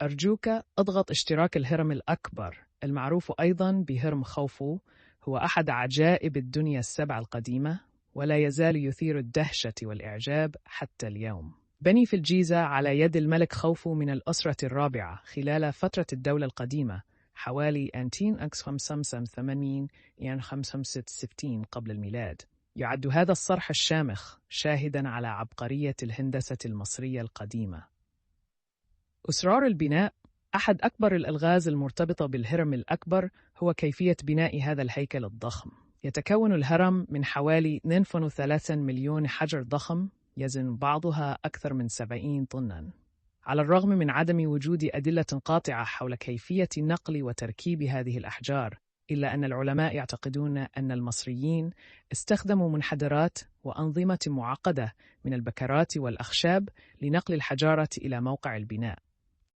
أرجوك اضغط اشتراك الهرم الأكبر المعروف أيضاً بهرم خوفو. هو أحد عجائب الدنيا السبع القديمة، ولا يزال يثير الدهشة والإعجاب حتى اليوم. بني في الجيزة على يد الملك خوفو من الأسرة الرابعة خلال فترة الدولة القديمة حوالي 285 إلى 65 قبل الميلاد. يعد هذا الصرح الشامخ شاهداً على عبقرية الهندسة المصرية القديمة. أسرار البناء. أحد أكبر الألغاز المرتبطة بالهرم الأكبر هو كيفية بناء هذا الهيكل الضخم. يتكون الهرم من حوالي 2.3 مليون حجر ضخم يزن بعضها أكثر من 70 طناً. على الرغم من عدم وجود أدلة قاطعة حول كيفية نقل وتركيب هذه الأحجار، إلا أن العلماء يعتقدون أن المصريين استخدموا منحدرات وأنظمة معقدة من البكرات والأخشاب لنقل الحجارة إلى موقع البناء.